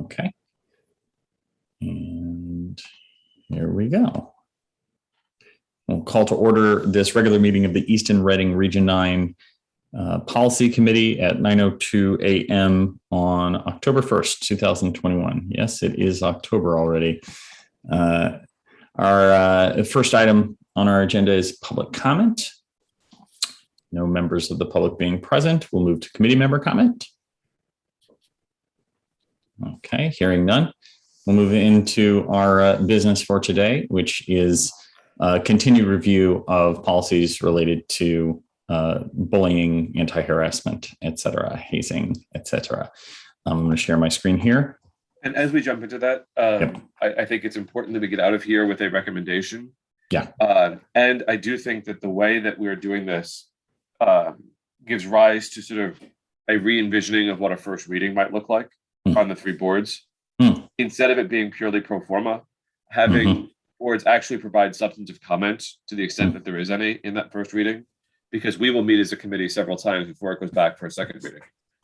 Okay. And here we go. We'll call to order this regular meeting of the Easton Reading Region 9 Policy Committee at 9:02 a.m. on October 1st, 2021. Yes, it is October already. Our first item on our agenda is public comment. No members of the public being present. We'll move to committee member comment. Okay, hearing none. We'll move into our business for today, which is continued review of policies related to bullying, anti-harassment, et cetera, hazing, et cetera. I'm going to share my screen here. And as we jump into that, Yep. I think it's important that we get out of here with a recommendation. Yeah. And I do think that the way that we're doing this gives rise to sort of a re-envisioning of what a first reading might look like on the three boards. Instead of it being purely pro forma, having boards actually provide substantive comment to the extent that there is any in that first reading, because we will meet as a committee several times before it goes back for a second reading.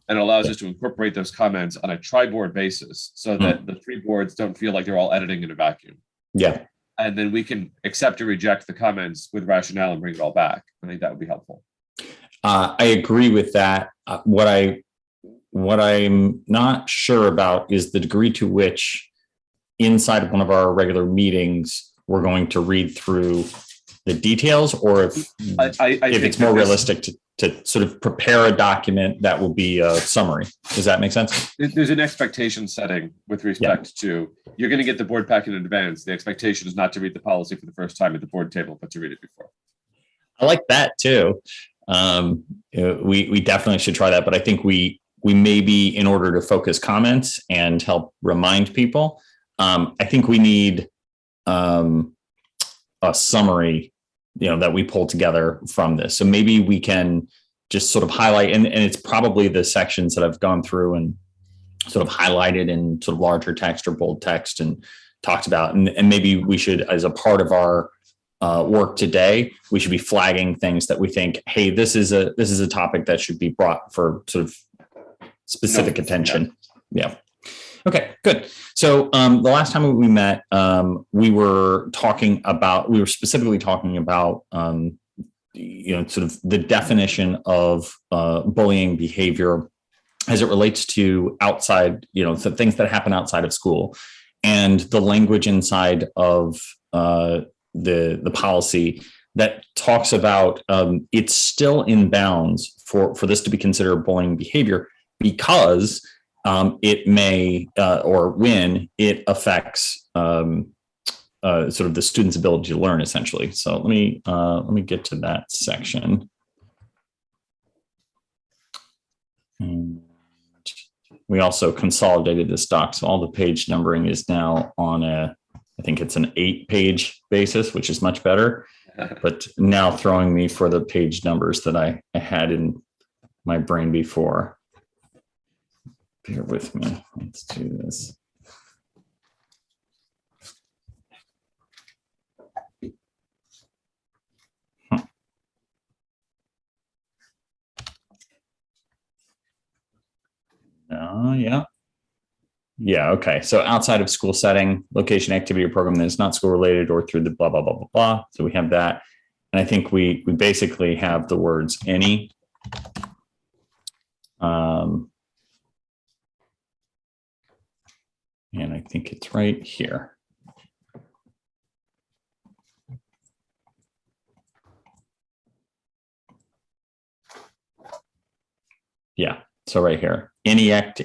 And it allows us to incorporate those comments on a tri-board basis so that the three boards don't feel like they're all editing in a vacuum. Yeah. And then we can accept or reject the comments with rationale and bring it all back. I think that would be helpful. I agree with that. What I'm not sure about is the degree to which inside of one of our regular meetings, we're going to read through the details, or if it's more realistic to sort of prepare a document that will be a summary. Does that make sense? There's an expectation setting with respect to, you're going to get the board packet in advance. The expectation is not to read the policy for the first time at the board table, but to read it before. I like that too. We definitely should try that, but I think we maybe, in order to focus comments and help remind people, I think we need a summary, that we pull together from this. So maybe we can just sort of highlight, and it's probably the sections that I've gone through and sort of highlighted in sort of larger text or bold text and talked about. And maybe we should, as a part of our work today, we should be flagging things that we think, hey, this is a topic that should be brought for sort of specific attention. Yeah. Okay, good. So the last time we met, we were specifically talking about, sort of the definition of bullying behavior as it relates to outside, the things that happen outside of school, and the language inside of the policy that talks about it's still in bounds for this to be considered bullying behavior, because it may, or when it affects sort of the student's ability to learn, essentially. So let me get to that section. And we also consolidated this doc, so all the page numbering is now on I think it's an 8-page basis, which is much better. But now throwing me for the page numbers that I had in my brain before. Bear with me. Let's do this. Yeah. Okay. So outside of school setting, location, activity, or program that is not school related or through the blah, blah, blah, blah, blah. So we have that. And I think we basically have the words any. And I think it's right here. Yeah, so right here, any act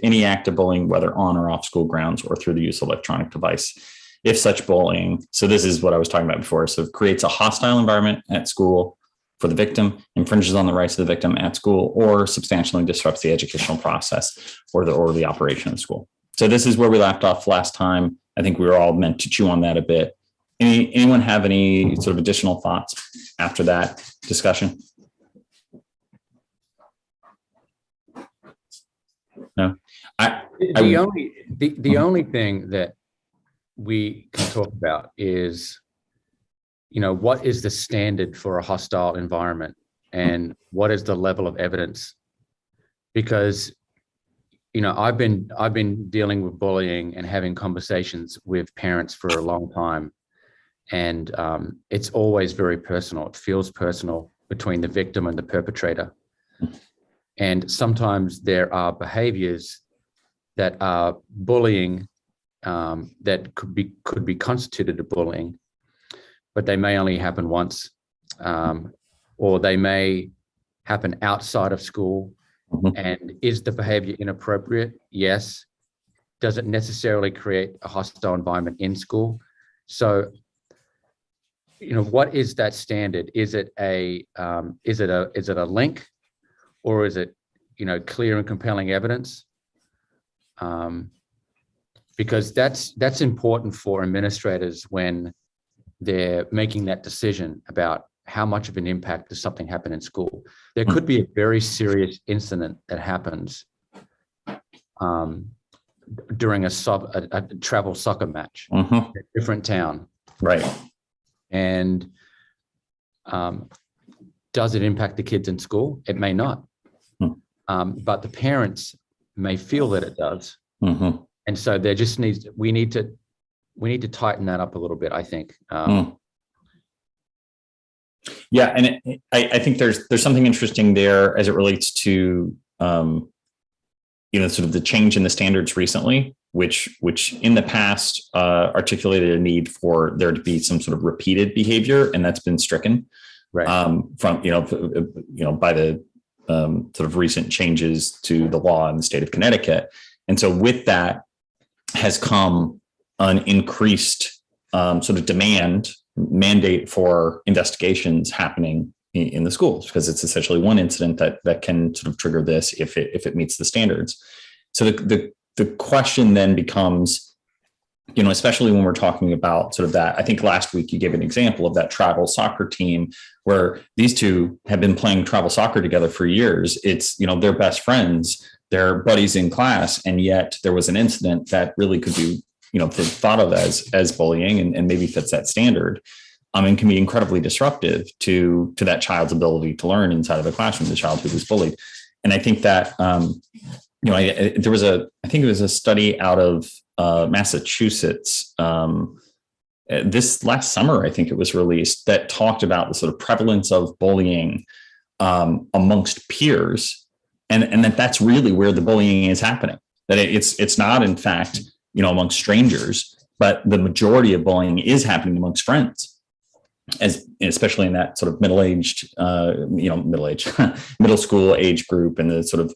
of bullying, whether on or off school grounds or through the use of electronic device, if such bullying. So this is what I was talking about before. So it creates a hostile environment at school for the victim, infringes on the rights of the victim at school, or substantially disrupts the educational process or the operation of the school. So this is where we left off last time. I think we were all meant to chew on that a bit. Anyone have any sort of additional thoughts after that discussion? No. The only thing that we can talk about is, what is the standard for a hostile environment, and what is the level of evidence? Because I've been dealing with bullying and having conversations with parents for a long time, and it's always very personal. It feels personal between the victim and the perpetrator, and sometimes there are behaviors that are bullying, that could be constituted a bullying, but they may only happen once, or they may happen outside of school. And is the behavior inappropriate? Yes. Does it necessarily create a hostile environment in school? So, what is that standard? Is it a link, or is it, clear and compelling evidence? Because that's important for administrators when they're making that decision about how much of an impact does something happen in school. There could be a very serious incident that happens during a travel soccer match in a different town. Right. And does it impact the kids in school? It may not. But the parents may feel that it does. And so there just we need to tighten that up a little bit, I think. Yeah, and I think there's something interesting there as it relates to sort of the change in the standards recently, which in the past articulated a need for there to be some sort of repeated behavior, and that's been stricken, right? From by the sort of recent changes to the law in the state of Connecticut, and so with that has come an increased sort of mandate for investigations happening in the schools, because it's essentially one incident that can sort of trigger this if it meets the standards. So the question then becomes, especially when we're talking about sort of that, I think last week you gave an example of that travel soccer team where these two have been playing travel soccer together for years. It's, they're best friends, they're buddies in class, and yet there was an incident that really could be thought of as bullying and maybe fits that standard, and can be incredibly disruptive to that child's ability to learn inside of the classroom, the child who was bullied. And I think that, there was I think it was a study out of Massachusetts this last summer, I think it was released, that talked about the sort of prevalence of bullying amongst peers, and that's really where the bullying is happening. That it's not, in fact, amongst strangers, but the majority of bullying is happening amongst friends, especially in that sort of middle-aged, middle school age group and the sort of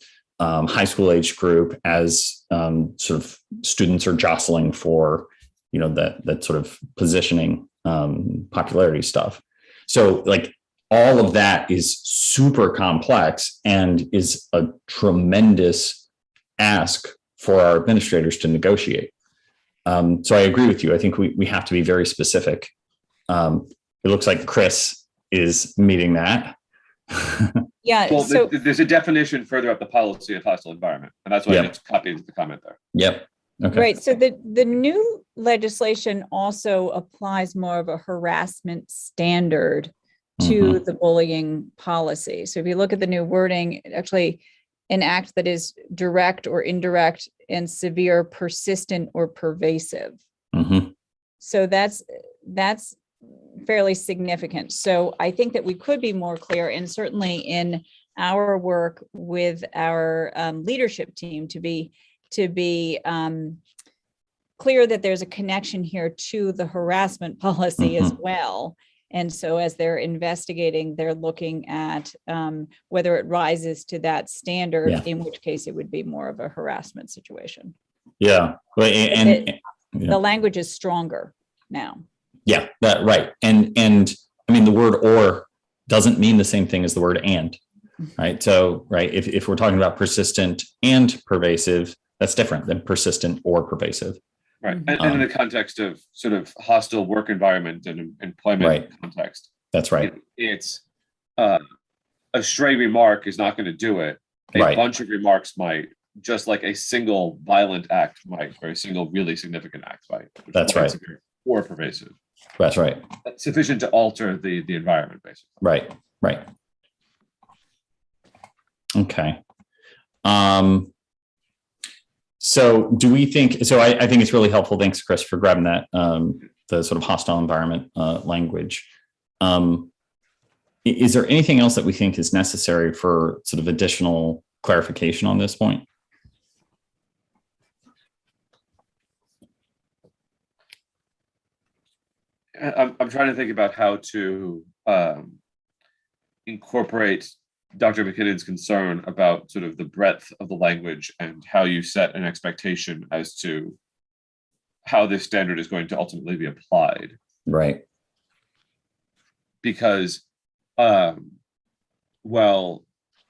high school age group, as sort of students are jostling for, that sort of positioning, popularity stuff. So like all of that is super complex and is a tremendous ask for our administrators to negotiate. So I agree with you. I think we have to be very specific. It looks like Chris is meeting that. Yeah. Well, so there's a definition further up the policy of hostile environment, and that's why I just copied the comment there. Yep. Okay. Right. So the new legislation also applies more of a harassment standard to the bullying policy. So if you look at the new wording, actually an act that is direct or indirect and severe, persistent, or pervasive. So that's fairly significant. So I think that we could be more clear, and certainly in our work with our leadership team to be clear that there's a connection here to the harassment policy as well. And so as they're investigating, they're looking at whether it rises to that standard, in which case it would be more of a harassment situation. Yeah. And the language is stronger now. Yeah, that right. And I mean, the word "or" doesn't mean the same thing as the word "and," right? So, right, if we're talking about persistent and pervasive, that's different than persistent or pervasive. Right. And in the context of sort of hostile work environment and employment context. That's right. It's a stray remark is not going to do it. A bunch of remarks might, just like a single violent act might, or a single really significant act might. That's right. Or pervasive. That's right. That's sufficient to alter the environment, basically. Right. Okay. So do we think, so I think it's really helpful. Thanks, Chris, for grabbing that, the sort of hostile environment language. Is there anything else that we think is necessary for sort of additional clarification on this point? I'm trying to think about how to incorporate Dr. McKinnon's concern about sort of the breadth of the language and how you set an expectation as to how this standard is going to ultimately be applied. Right. Because, well,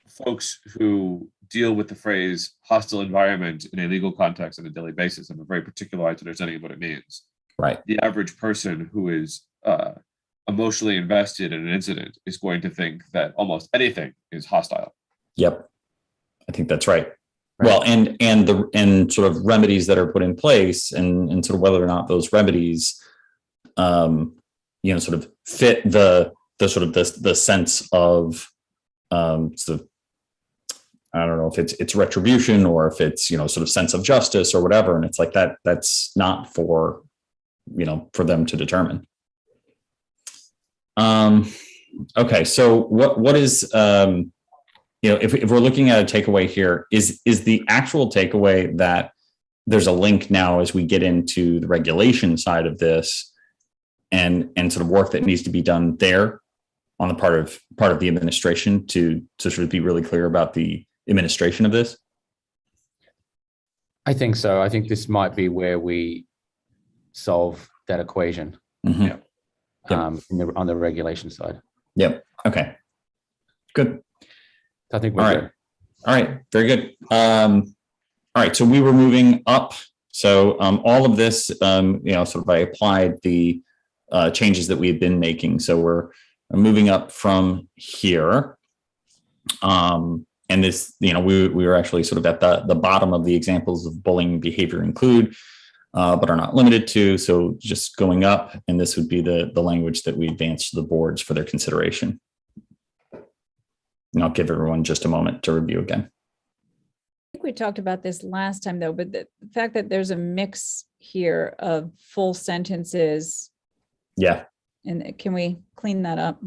folks who deal with the phrase hostile environment in a legal context on a daily basis have a very particularized understanding of what it means. Right. The average person who is emotionally invested in an incident is going to think that almost anything is hostile. Yep. I think that's right. Well, and sort of remedies that are put in place and sort of whether or not those remedies, sort of fit the sort of the sense of sort of, I don't know if it's retribution or if it's, sort of sense of justice or whatever. And it's like that's not for them to determine. Okay. So what is, if we're looking at a takeaway here, is the actual takeaway that there's a link now as we get into the regulation side of this and sort of work that needs to be done there on the part of the administration to sort of be really clear about the administration of this? I think so. I think this might be where we solve that equation. Mm-hmm. Yeah. On the regulation side. Yep. Okay. Good. I think we're good. All right. Very good. All right. So we were moving up. So all of this, sort of I applied the changes that we had been making. So we're moving up from here. And this, we were actually sort of at the bottom of the examples of bullying behavior include, but are not limited to. So just going up, and this would be the language that we advance to the boards for their consideration. And I'll give everyone just a moment to review again. I think we talked about this last time though, but the fact that there's a mix here of full sentences. Yeah. And can we clean that up?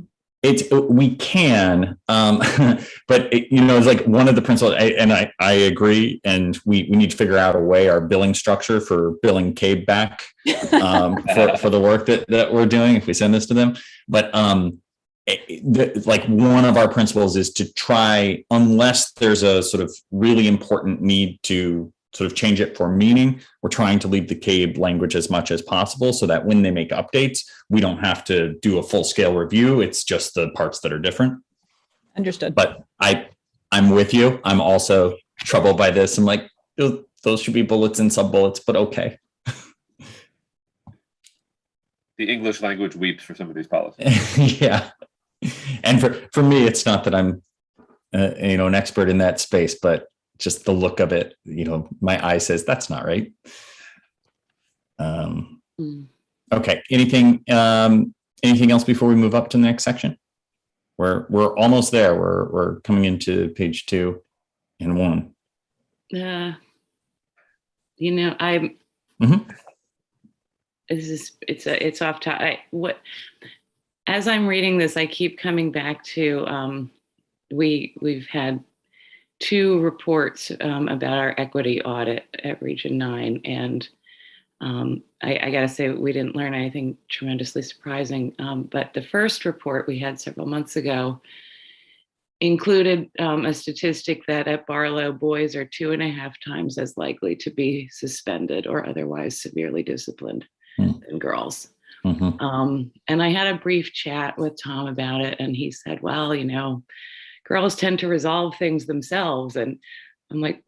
We can, but it's like one of the principles, I agree, and we need to figure out a way, our billing structure for billing CABE back for the work that we're doing if we send this to them. But like one of our principles is to try, unless there's a sort of really important need to sort of change it for meaning, we're trying to leave the CABE language as much as possible so that when they make updates, we don't have to do a full scale review. It's just the parts that are different. Understood. But I'm with you. I'm also troubled by this. I'm like, those should be bullets and sub bullets, but okay. The English language weeps for some of these policies. Yeah. And for me, it's not that I'm, an expert in that space, but just the look of it, my eye says that's not right. Okay. Anything else before we move up to the next section? We're almost there. We're coming into page 2 and 1. I'm. Mm-hmm. It's off topic. As I'm reading this, I keep coming back to we've had 2 reports about our equity audit at Region 9, and I got to say we didn't learn anything tremendously surprising. But the first report we had several months ago included a statistic that at Barlow, boys are 2.5 times as likely to be suspended or otherwise severely disciplined than girls. Mm-hmm. And I had a brief chat with Tom about it, and he said, well, girls tend to resolve things themselves. And I'm like,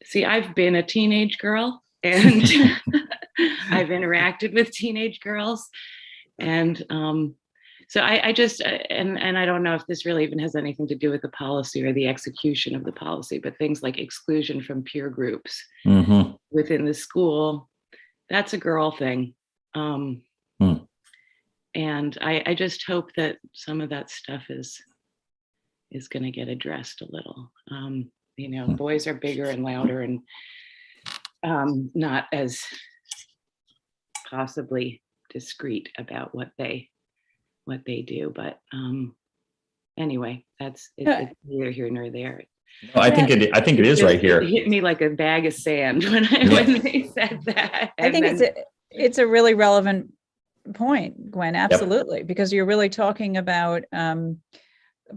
see, I've been a teenage girl and I've interacted with teenage girls. And so I just, and I don't know if this really even has anything to do with the policy or the execution of the policy, but things like exclusion from peer groups within the school, that's a girl thing. And I just hope that some of that stuff is going to get addressed a little. Boys are bigger and louder and not as possibly discreet about what they do. But anyway, it's neither here nor there. No, I think it is right here. It hit me like a bag of sand when they said that. I think it's a really relevant point, Gwen. Absolutely, because you're really talking about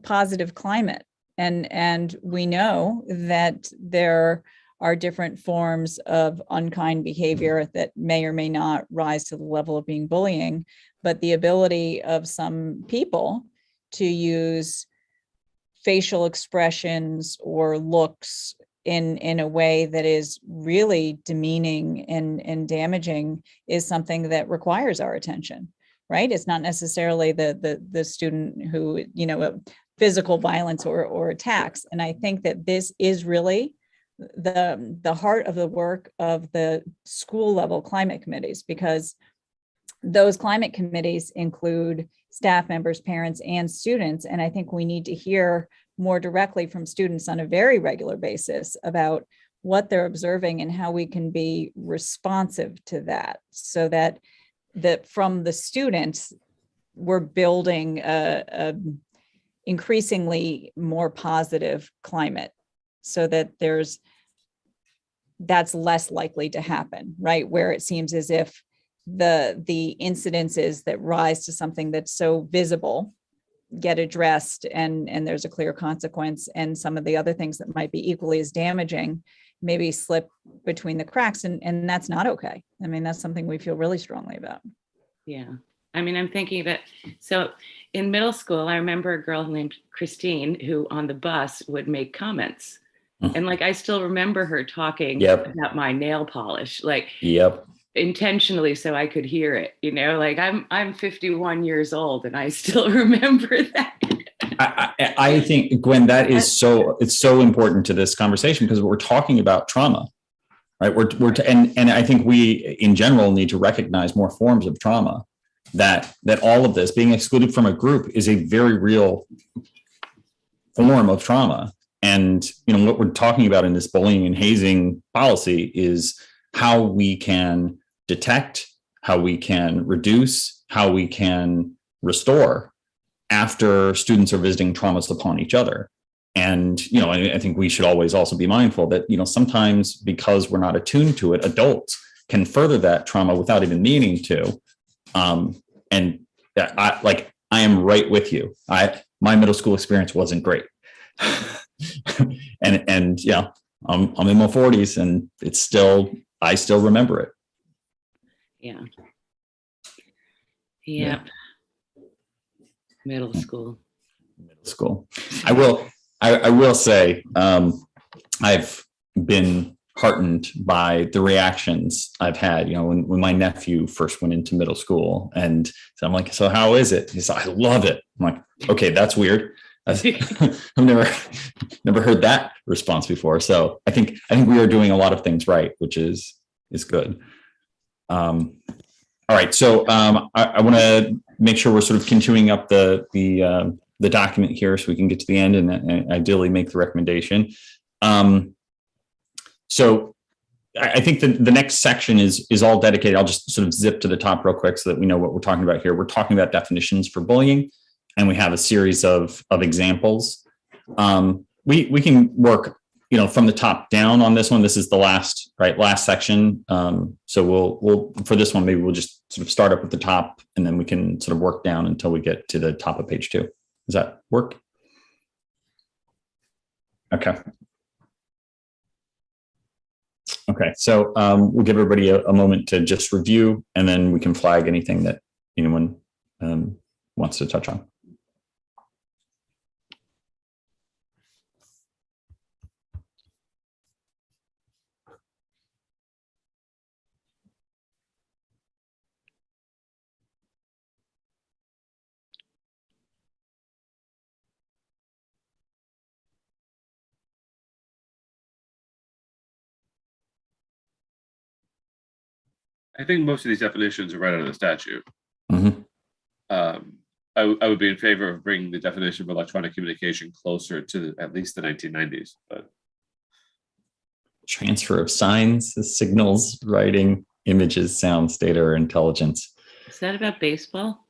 positive climate, and we know that there are different forms of unkind behavior that may or may not rise to the level of being bullying, but the ability of some people to use facial expressions or looks in a way that is really demeaning and damaging is something that requires our attention, right? It's not necessarily the student who, physical violence or attacks. And I think that this is really the heart of the work of the school level climate committees, because those climate committees include staff members, parents, and students. And I think we need to hear more directly from students on a very regular basis about what they're observing and how we can be responsive to that, so that from the students, we're building a increasingly more positive climate, so that that's less likely to happen, right? Where it seems as if the incidences that rise to something that's so visible get addressed and there's a clear consequence, and some of the other things that might be equally as damaging maybe slip between the cracks, and that's not okay. I mean, that's something we feel really strongly about. Yeah. I mean, I'm thinking that, so in middle school, I remember a girl named Christine who on the bus would make comments. And like, I still remember her talking about my nail polish, like intentionally so I could hear it, like I'm 51 years old and I still remember that. I think, Gwen, that is it's so important to this conversation, because we're talking about trauma, right? And I think we in general need to recognize more forms of trauma, that all of this being excluded from a group is a very real form of trauma. And, what we're talking about in this bullying and hazing policy is how we can detect, how we can reduce, how we can restore after students are visiting traumas upon each other. And, I think we should always also be mindful that, sometimes because we're not attuned to it, adults can further that trauma without even meaning to. And I am right with you. My middle school experience wasn't great. and yeah, I'm in my 40s and I still remember it. Yeah. Middle school. I will say, I've been heartened by the reactions I've had, when my nephew first went into middle school, and so I'm like, so how is it? He said, I love it. I'm like, okay, that's weird. I've never heard that response before. So I think we are doing a lot of things right, which is good. All right. So I want to make sure we're sort of continuing up the document here so we can get to the end and ideally make the recommendation. So I think the next section is all dedicated. I'll just sort of zip to the top real quick so that we know what we're talking about here. We're talking about definitions for bullying, and we have a series of examples. We can work, from the top down on this one. This is the last section. So we'll for this one, maybe we'll just sort of start up at the top, and then we can sort of work down until we get to the top of page 2. Does that work? Okay. Okay, so we'll give everybody a moment to just review, and then we can flag anything that anyone wants to touch on. I think most of these definitions are right out of the statute. Mm-hmm. I would be in favor of bringing the definition of electronic communication closer to at least the 1990s. But Transfer of signs, signals, writing, images, sounds, data, or intelligence. Is that about baseball?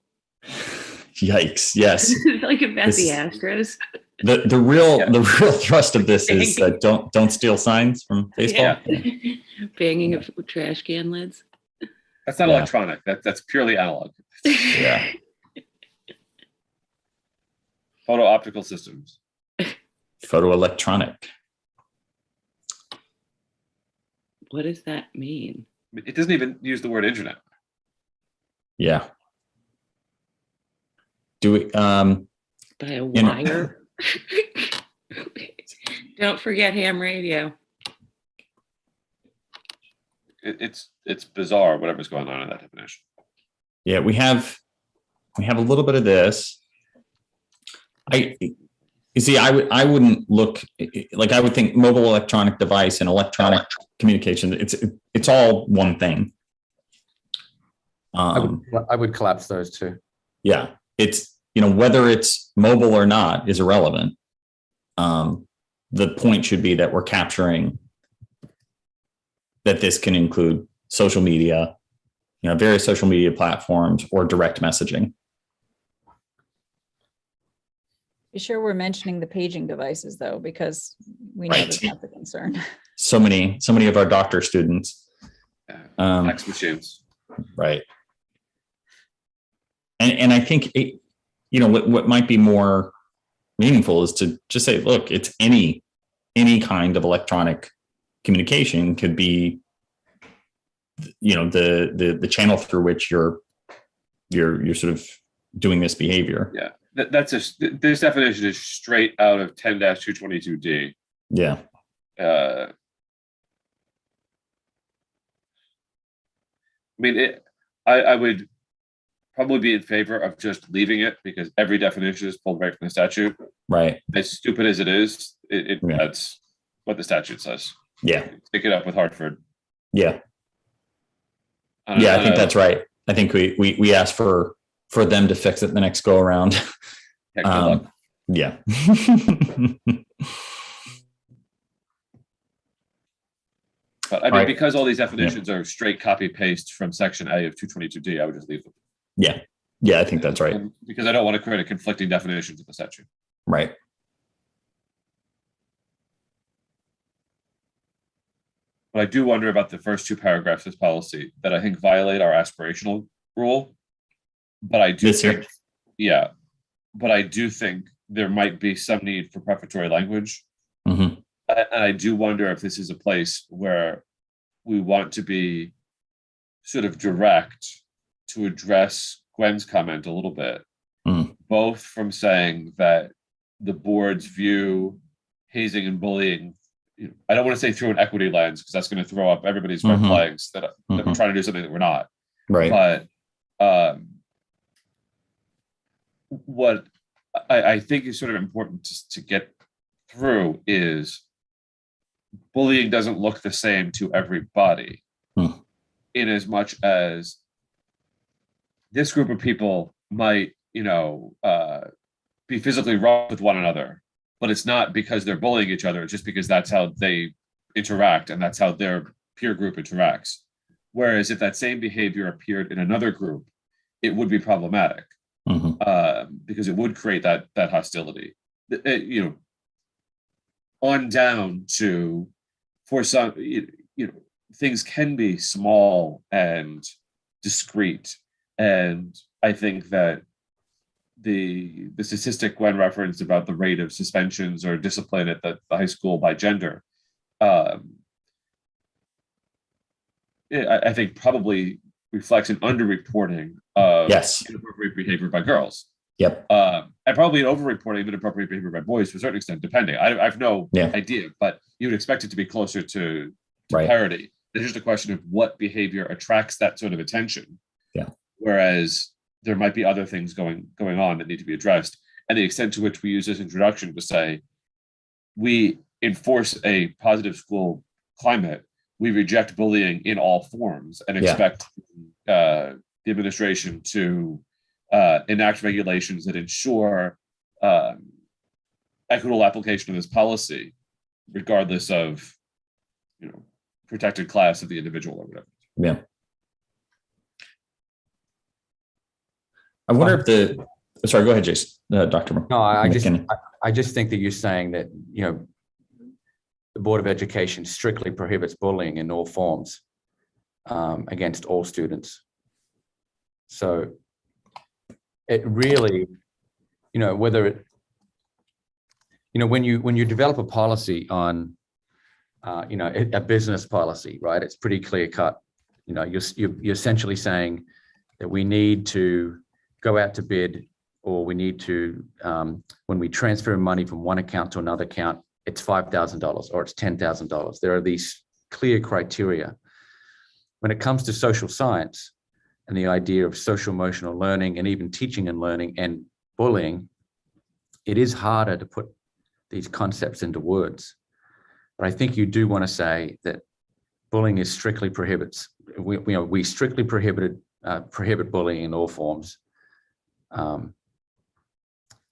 Yikes! Yes. Like about This the is- Astros? The real thrust of this is don't steal signs from baseball. Yeah. Banging of trash can lids. That's not Yeah. electronic. That's purely analog. Yeah. Photo optical systems. Photoelectronic. What does that mean? It doesn't even use the word internet. Yeah. Do we? By a know- wire? Don't forget ham radio. It's bizarre whatever's going on in that definition. Yeah, we have a little bit of this. You see, I wouldn't look like I would think mobile electronic device and electronic communication. It's all one thing. I would collapse those two. Yeah, it's whether it's mobile or not is irrelevant. The point should be that we're capturing that this can include social media, various social media platforms or direct messaging. Be sure we're mentioning the paging devices though, because we know Right. that that's a concern. So many of our doctor students. Fax machines. Right. And I think what might be more meaningful is to just say, look, it's any kind of electronic communication could be, the channel through which you're sort of doing this behavior. Yeah. This definition is straight out of 10-222D. Yeah. I would probably be in favor of just leaving it because every definition is pulled right from the statute. Right. As stupid as it is, Yeah. that's what the statute says. Yeah. Pick it up with Hartford. Yeah. I think that's right. I think we asked for them to fix it the next go around. Heck, good luck. Yeah. But I mean, Right. because all these definitions are straight copy paste from section A of 222D, I would just leave them. Yeah, I think that's right. And because I don't want to create a conflicting definition to the statute. Right. But I do wonder about the first two paragraphs of this policy that I think violate our aspirational rule. But I do This year? think, yeah, but I do think there might be some need for prefatory language. Mm-hmm. And I do wonder if this is a place where we want to be sort of direct to address Gwen's comment a little bit, both from saying that the board's view hazing and bullying, I don't want to say through an equity lens because that's going to throw up everybody's red flags that we're trying to do something that we're not. Right. But what I think is sort of important to get through is bullying doesn't look the same to everybody, in as much as this group of people might, be physically rough with one another, but it's not because they're bullying each other. It's just because that's how they interact and that's how their peer group interacts. Whereas if that same behavior appeared in another group, it would be problematic because it would create that hostility. On down to, for some, things can be small and discrete. And I think that the statistic Gwen referenced about the rate of suspensions or discipline at the high school by gender, I think probably reflects an underreporting of inappropriate behavior by girls. Yep. And probably an overreporting of inappropriate behavior by boys to a certain extent, depending. I have no idea, but you would expect it to be closer to parity. It's just a question of what behavior attracts that sort of attention. Yeah. Whereas there might be other things going on that need to be addressed. And the extent to which we use this introduction to say, we enforce a positive school climate, we reject bullying in all forms and expect the administration to enact regulations that ensure equitable application of this policy, regardless of protected class of the individual or whatever. Yeah. I wonder if sorry, go ahead, Jason, Dr. No, McKinney. I just think that you're saying that, the Board of Education strictly prohibits bullying in all forms against all students. So it really, whether it, when you develop a policy on, a business policy, right? It's pretty clear cut. You're essentially saying that we need to go out to bid, or we need to, when we transfer money from one account to another account, it's $5,000 or it's $10,000. There are these clear criteria. When it comes to social science and the idea of social emotional learning and even teaching and learning and bullying, it is harder to put these concepts into words. But I think you do want to say that bullying is strictly prohibits. We strictly prohibit bullying in all forms.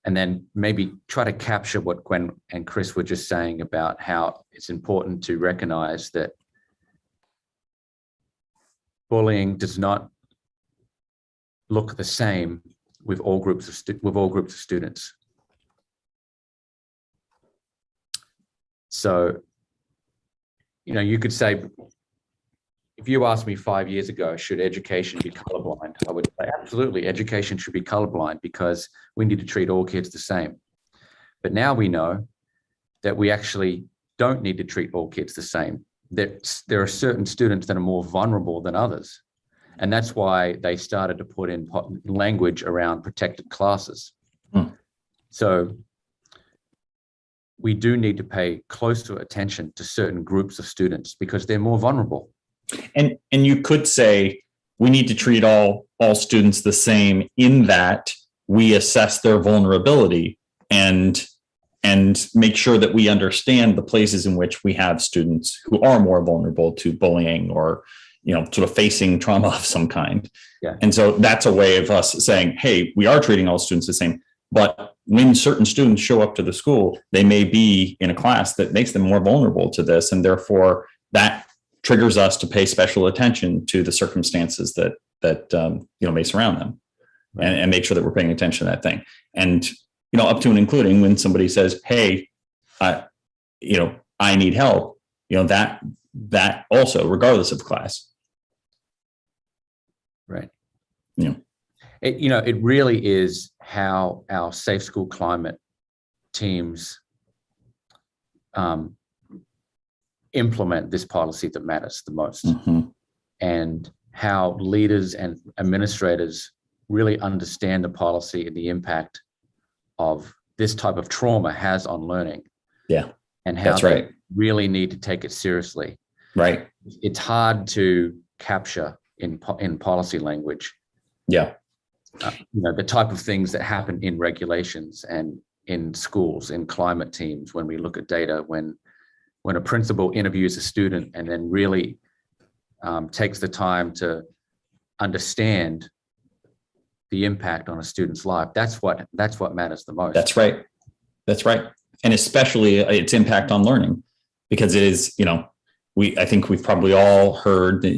And then maybe try to capture what Gwen and Chris were just saying about how it's important to recognize that bullying does not look the same with all groups of students. So, you could say, if you asked me 5 years ago, should education be colorblind? I would say absolutely, education should be colorblind because we need to treat all kids the same. But now we know that we actually don't need to treat all kids the same. That there are certain students that are more vulnerable than others. And that's why they started to put in language around protected classes. So we do need to pay closer attention to certain groups of students because they're more vulnerable. And you could say we need to treat all students the same in that we assess their vulnerability and make sure that we understand the places in which we have students who are more vulnerable to bullying or sort of facing trauma of some kind. Yeah. And so that's a way of us saying, hey, we are treating all students the same. But when certain students show up to the school, they may be in a class that makes them more vulnerable to this, and therefore that triggers us to pay special attention to the circumstances that may surround them, right, and make sure that we're paying attention to that thing. And up to and including when somebody says, "Hey, I need help," that also, regardless of class, right? Yeah. It really is how our safe school climate teams implement this policy that matters the most, and how leaders and administrators really understand the policy and the impact of this type of trauma has on learning. Yeah, and how they really need to take it seriously. Right. It's hard to capture in policy language. Yeah. The type of things that happen in regulations and in schools, in climate teams, when we look at data, when a principal interviews a student and then really takes the time to understand the impact on a student's life, that's what matters the most. That's right. And especially its impact on learning, because it is, I think we've probably all heard that,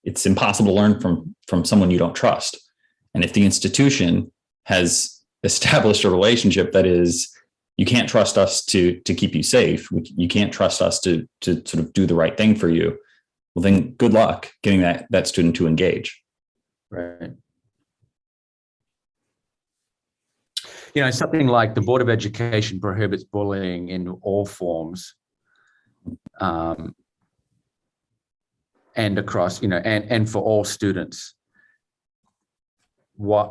it's impossible to learn from someone you don't trust. And if the institution has established a relationship that is, you can't trust us to keep you safe, you can't trust us to sort of do the right thing for you, well, then good luck getting that student to engage. Right. Something like the Board of Education prohibits bullying in all forms, and across, and for all students. I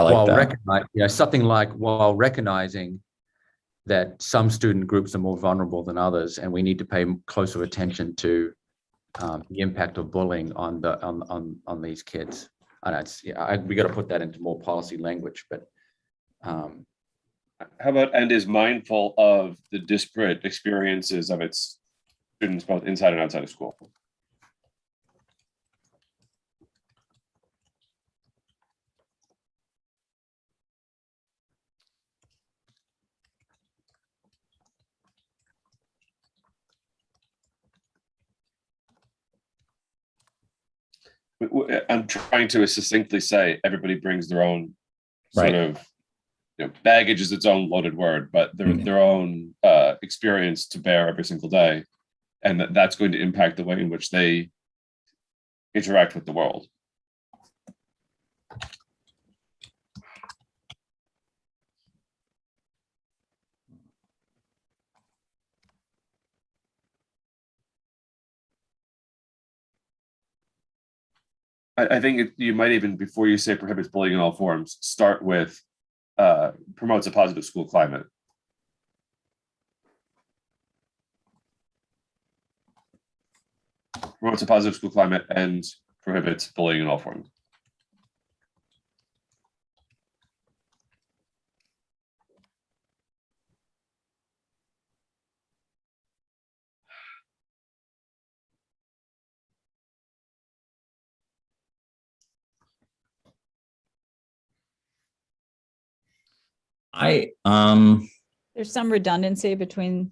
like that. Something like, while recognizing that some student groups are more vulnerable than others, and we need to pay closer attention to the impact of bullying on these kids. I know we got to put that into more policy language, but how about, and is mindful of the disparate experiences of its students both inside and outside of school? I'm trying to succinctly say everybody brings their own sort Right. of, baggage is its own loaded word, but their own experience to bear every single day, and that's going to impact the way in which they interact with the world. I think you might even, before you say prohibits bullying in all forms, start with promotes a positive school climate. Promotes a positive school climate and prohibits bullying in all forms. There's some redundancy between.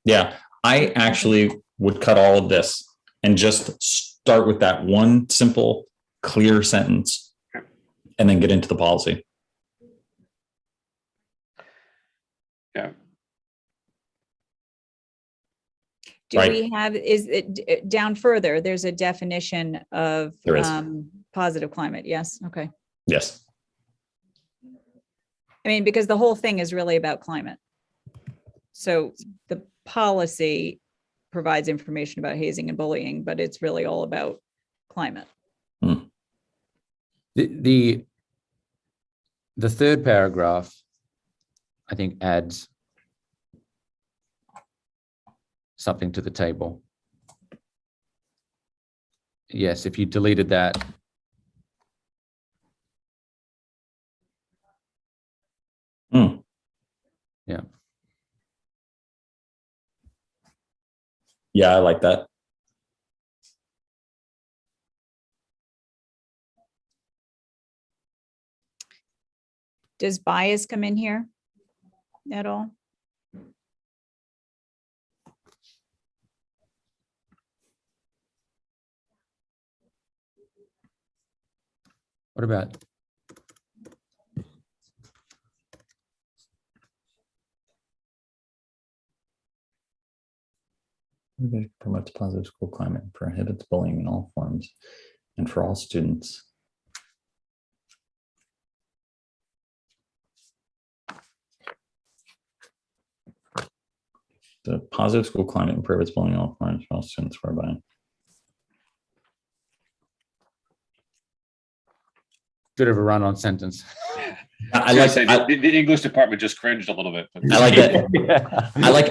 Yeah, I actually would cut all of this and just start with that one simple, clear sentence and then get into the policy. Yeah. Do Right. we have, is it down further? There's a definition of There is. positive climate. Yes. Okay. Yes. I mean, because the whole thing is really about climate. So the policy provides information about hazing and bullying, but it's really all about climate. The third paragraph, I think, adds something to the table. Yes, if you deleted that. Yeah. Yeah, I like that. Does bias come in here at all? What about? Promotes positive school climate, prohibits bullying in all forms and for all students. The positive school climate and prohibits bullying in all forms for all students whereby. Bit of a run-on sentence. I like the English department just cringed a little bit. I like that. Yeah.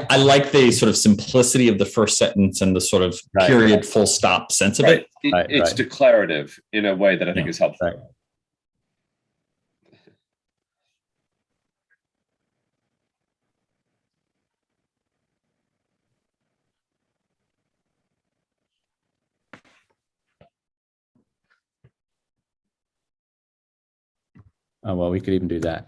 I like the sort of simplicity of the first sentence and the sort of period, full stop sense of it. It's declarative in a way that I think is helpful. Right. Oh, well, we could even do that.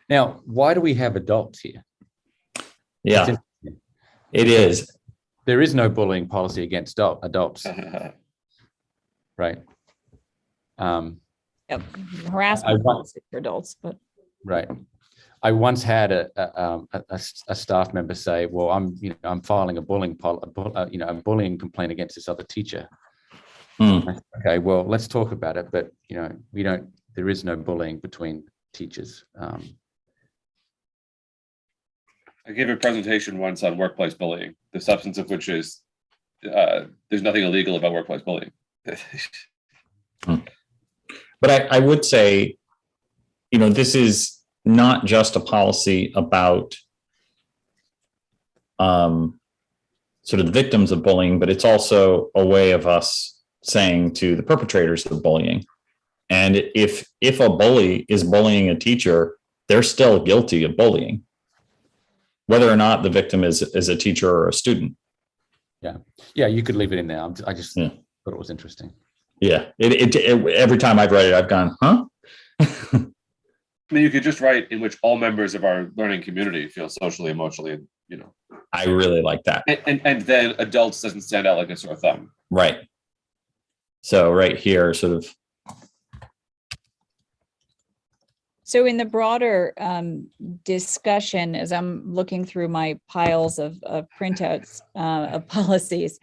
Now, why do we have adults here? Yeah, it is. There is no bullying policy against adults, right? Yep. Harassment policy for adults, but Right. I once had a staff member say, "Well, I'm filing a bullying complaint against this other teacher." Okay, well, let's talk about it, but there is no bullying between teachers. I gave a presentation once on workplace bullying, the substance of which is there's nothing illegal about workplace bullying. But I would say, this is not just a policy about sort of the victims of bullying, but it's also a way of us saying to the perpetrators of bullying. And if a bully is bullying a teacher, they're still guilty of bullying, whether or not the victim is a teacher or a student. Yeah, you could leave it in there. I just thought it was interesting. Yeah, every time I've read it, I've gone, huh? I mean, you could just write in which all members of our learning community feel socially, emotionally, and I really like that. And then adults doesn't stand out like a sore thumb. Right. So right here, sort of. So in the broader discussion, as I'm looking through my piles of printouts of policies,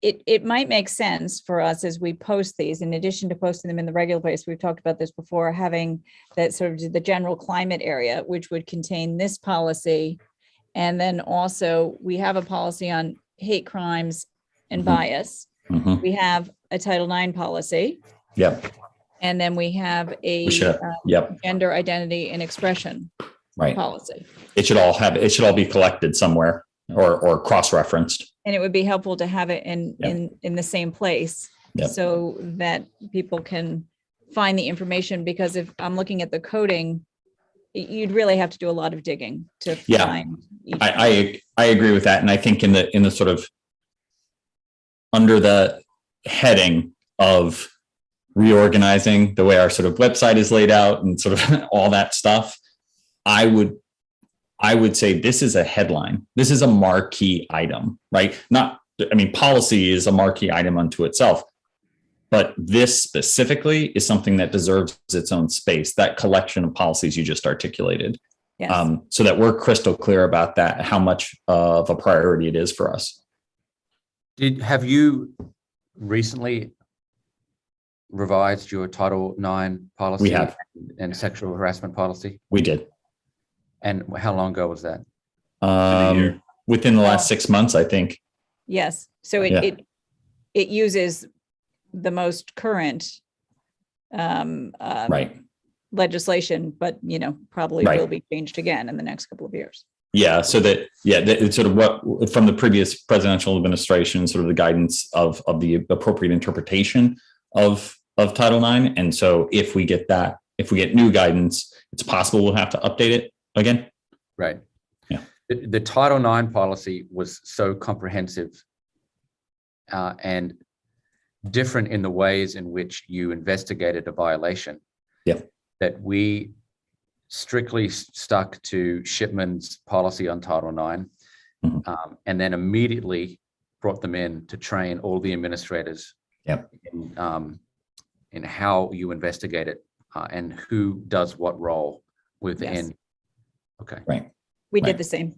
it might make sense for us as we post these, in addition to posting them in the regular place, we've talked about this before, having that sort of the general climate area, which would contain this policy. And then also we have a policy on hate crimes and bias. Mhm. We have a Title IX policy. Yep. And then we have a Yep. gender identity and expression Right. policy. It should all be collected somewhere or cross-referenced. And it would be helpful to have it in Yep. in the same place, Yep. so that people can find the information, because if I'm looking at the coding, you'd really have to do a lot of digging to find each one. I agree with that. And I think in the sort of under the heading of reorganizing the way our sort of website is laid out and sort of all that stuff, I would say this is a headline. This is a marquee item, right? Policy is a marquee item unto itself, but this specifically is something that deserves its own space, that collection of policies you just articulated. Yes. So that we're crystal clear about that, how much of a priority it is for us. Have you recently revised your Title IX policy? We have. And sexual harassment policy? We did. And how long ago was that? Within the last 6 months, I think. Yes. So it uses the most current Right. legislation, but probably Right. will be changed again in the next couple of years. Yeah. So that it's sort of what from the previous presidential administration, sort of the guidance of the appropriate interpretation of Title IX. And so if we get new guidance, it's possible we'll have to update it again. Right. Yeah. The Title IX policy was so comprehensive and different in the ways in which you investigated a violation. Yeah. That we strictly stuck to Shipman's policy on Title IX, and then immediately brought them in to train all the administrators in how you investigate it and who does what role within. Yes. Okay. Right. We did the same.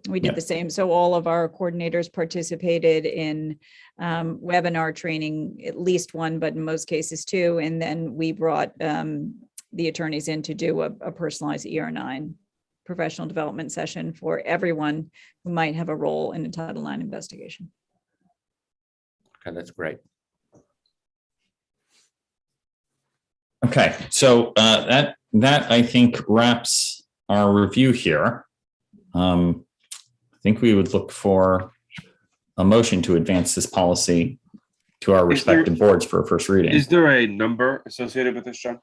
We did the same. So all of our coordinators participated in webinar training, at least one, but in most cases two. And then we brought the attorneys in to do a personalized ER9 professional development session for everyone who might have a role in a Title IX investigation. Okay, that's great. Okay, so that I think wraps our review here. I think we would look for a motion to advance this policy to our respective boards for a first reading. Is there a number associated with this, John?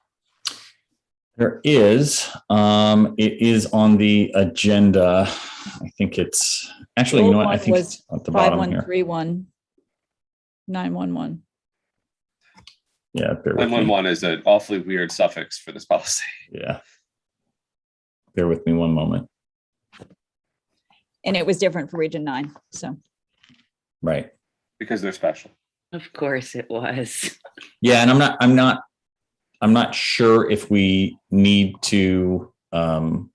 There is. It is on the agenda. I think it's actually, you know what? I think it's at the bottom here. 5131 911. Yeah, bear with me. 911 is an awfully weird suffix for this policy. Yeah. Bear with me one moment. And it was different for Region 9. So. Right. Because they're special. Of course it was. Yeah, and I'm not sure if we need to sort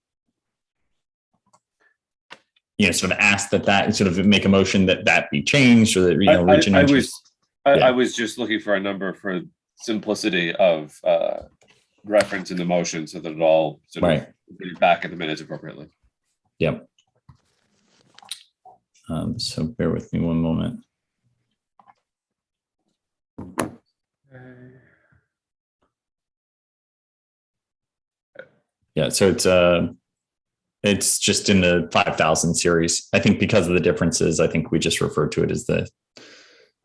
of ask that sort of make a motion that be changed, or that Region 9. I was just looking for a number for simplicity of reference in the motion, so that it all sort of be back in the minutes appropriately. Yep. So bear with me one moment. Yeah, so it's just in the 5,000 series. I think because of the differences, I think we just refer to it as the.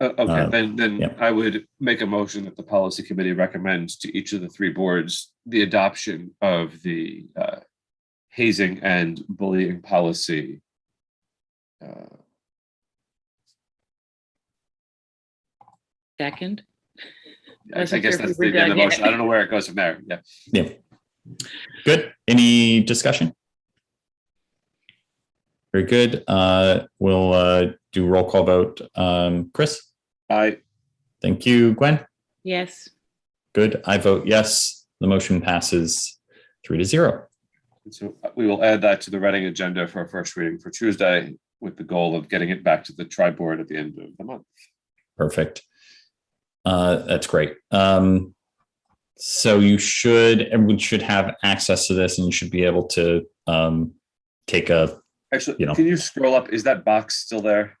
Okay, then I would make a motion that the policy committee recommends to each of the three boards the adoption of the hazing and bullying policy. Second. I guess that's the end of the motion. I don't know where it goes from there. Yeah. Yeah. Good. Any discussion? Very good. We'll do roll call vote. Chris? Aye. Thank you. Gwen? Yes. Good. I vote yes. The motion passes 3-0. So we will add that to the Reading agenda for our first reading for Tuesday, with the goal of getting it back to the tri-board at the end of the month. Perfect. That's great. So everyone should have access to this, and you should be able to take a. Actually, can you scroll up? Is that box still there?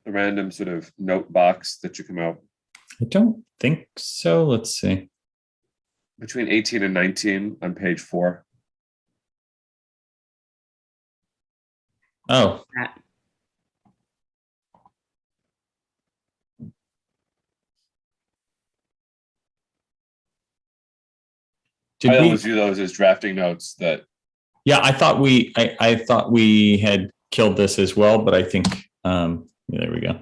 The random sort of note box that you come out. I don't think so. Let's see. Between 18 and 19 on page 4. Oh. I always view those as drafting notes that. Yeah, I thought we had killed this as well, but I think there we go.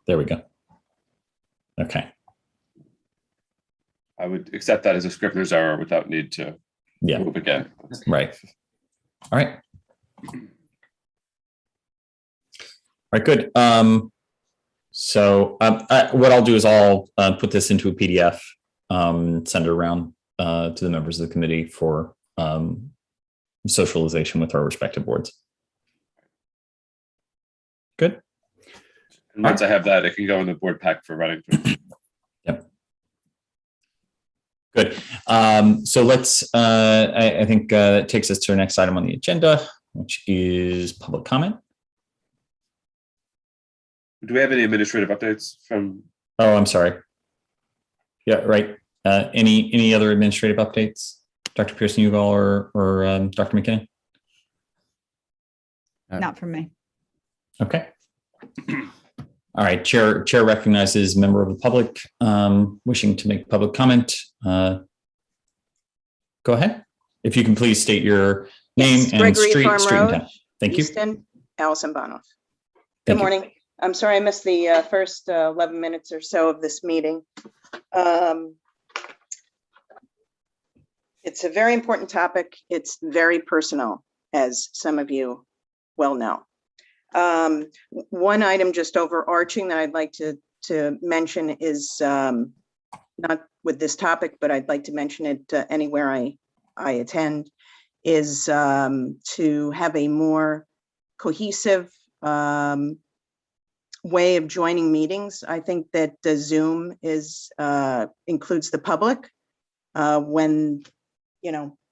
There we go. Okay. I would accept that as a Scrivener's error without need to move again. Right. All right. All right, good. So what I'll do is I'll put this into a PDF, send it around to the members of the committee for socialization with our respective boards. Good. And once I have that, it can go in the board pack for running. Yep. Good. So let's, I think that takes us to our next item on the agenda, which is public comment. Do we have any administrative updates from? Oh, I'm sorry. Yeah, right. Any other administrative updates, Dr. Pearson-Ugal or Dr. McKinnon? Not from me. Okay. All right. Chair recognizes member of the public wishing to make public comment. Go ahead. If you can please state your name and Gregory street Farm and Road, town. Thank you. Easton, Allison Bonoff. Thank Good you. morning. I'm sorry I missed the first 11 minutes or so of this meeting. It's a very important topic. It's very personal, as some of you well know. One item just overarching that I'd like to mention is not with this topic, but I'd like to mention it anywhere I attend, is to have a more cohesive way of joining meetings. I think that the Zoom includes the public when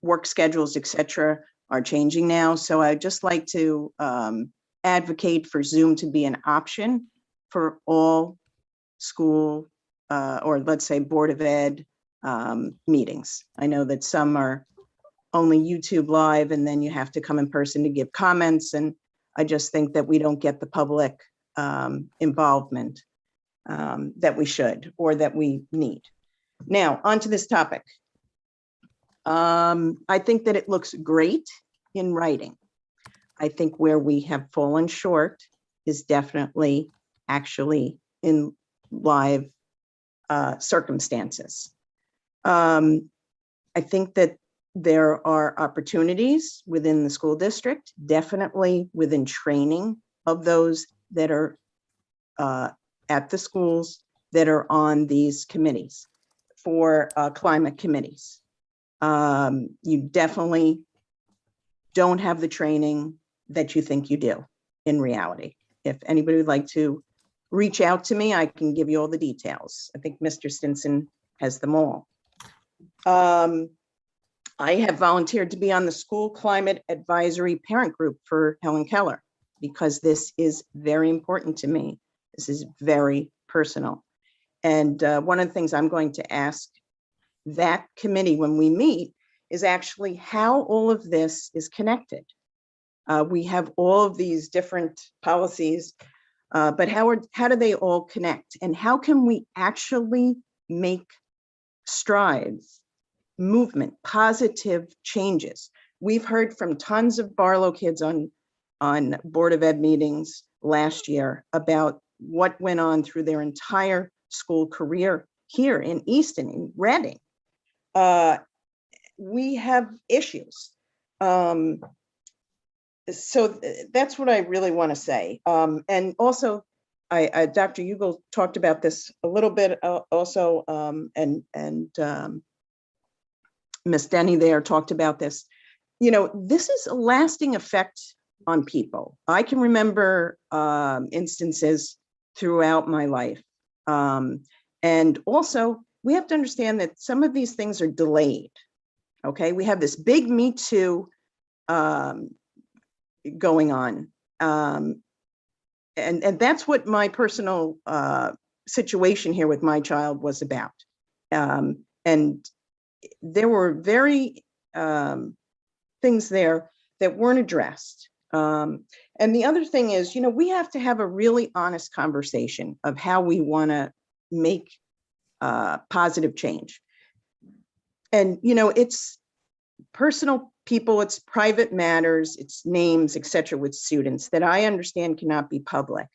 work schedules, etc., are changing now. So I'd just like to advocate for Zoom to be an option for all school or let's say Board of Ed meetings. I know that some are only YouTube Live and then you have to come in person to give comments. And I just think that we don't get the public involvement that we should or that we need. Now, onto this topic. I think that it looks great in writing. I think where we have fallen short is definitely actually in live circumstances. I think that there are opportunities within the school district, definitely within training of those that are at the schools that are on these committees for climate committees. You definitely don't have the training that you think you do in reality. If anybody would like to reach out to me, I can give you all the details. I think Mr. Stinson has them all. I have volunteered to be on the school climate advisory parent group for Helen Keller because this is very important to me. This is very personal. And one of the things I'm going to ask that committee when we meet is actually how all of this is connected. We have all of these different policies, but how do they all connect? And how can we actually make strides, movement, positive changes? We've heard from tons of Barlow kids on Board of Ed meetings last year about what went on through their entire school career here in Easton, in Reading. we have issues. So that's what I really want to say. And also, Dr. Ugel talked about this a little bit also, and Ms. Denny there talked about this. You know, this is a lasting effect on people. I can remember instances throughout my life. And also, we have to understand that some of these things are delayed. Okay, we have this big Me Too going on. And that's what my personal situation here with my child was about. And there were very things there that weren't addressed. And the other thing is, you know, we have to have a really honest conversation of how we want to make positive change. And, you know, it's personal people, it's private matters, it's names, etc. with students that I understand cannot be public.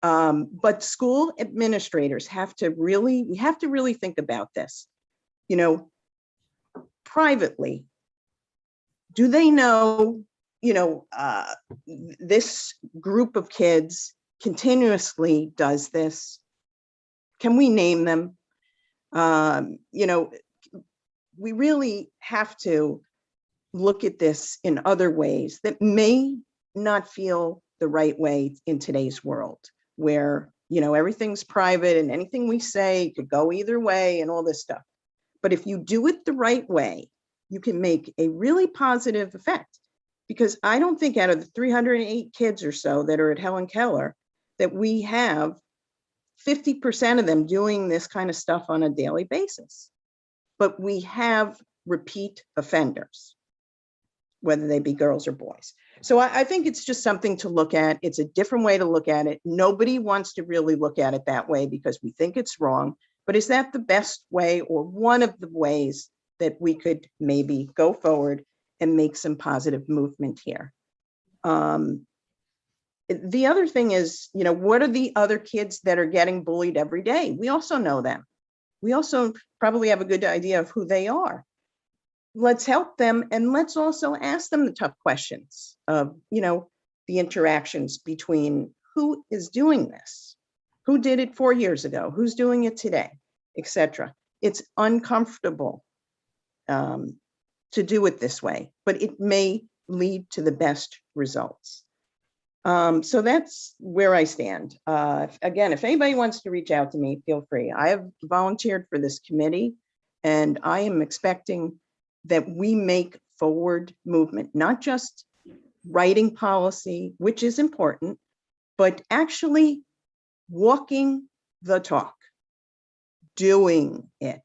But school administrators we have to really think about this. You know, privately, do they know, you know, this group of kids continuously does this? Can we name them? You know, we really have to look at this in other ways that may not feel the right way in today's world, where, you know, everything's private and anything we say could go either way and all this stuff. But if you do it the right way, you can make a really positive effect. Because I don't think out of the 308 kids or so that are at Helen Keller, that we have 50% of them doing this kind of stuff on a daily basis. But we have repeat offenders, whether they be girls or boys. So I think it's just something to look at. It's a different way to look at it. Nobody wants to really look at it that way because we think it's wrong. But is that the best way, or one of the ways that we could maybe go forward and make some positive movement here? The other thing is, you know, what are the other kids that are getting bullied every day? We also know them. We also probably have a good idea of who they are. Let's help them, and let's also ask them the tough questions of, you know, the interactions between who is doing this, who did it 4 years ago, who's doing it today, etc. It's uncomfortable to do it this way, but it may lead to the best results. So that's where I stand. Again, if anybody wants to reach out to me, feel free. I have volunteered for this committee, and I am expecting that we make forward movement, not just writing policy, which is important, but actually walking the talk, doing it,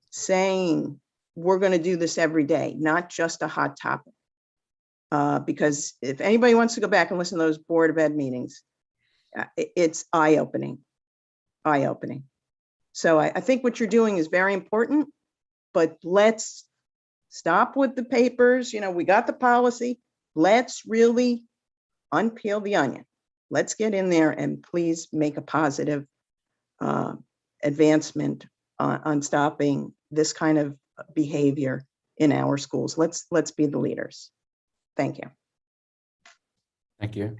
saying we're going to do this every day, not just a hot topic. Because if anybody wants to go back and listen to those Board of Ed meetings, it's eye-opening, eye-opening. So I think what you're doing is very important, but let's stop with the papers. You know, we got the policy. Let's really unpeel the onion. Let's get in there and please make a positive advancement on stopping this kind of behavior in our schools. Let's be the leaders. Thank you. Thank you.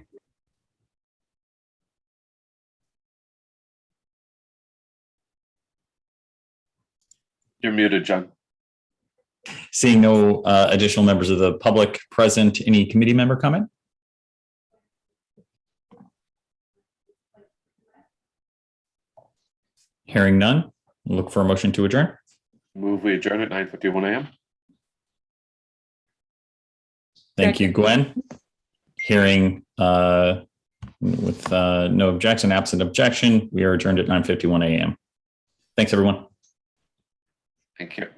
You're muted, John. Seeing no additional members of the public present, any committee member comment? Hearing none, look for a motion to adjourn. Move we adjourn at 9:51 a.m. Thank you, Gwen. Hearing with no objection, absent objection, we are adjourned at 9:51 a.m. Thanks, everyone. Thank you.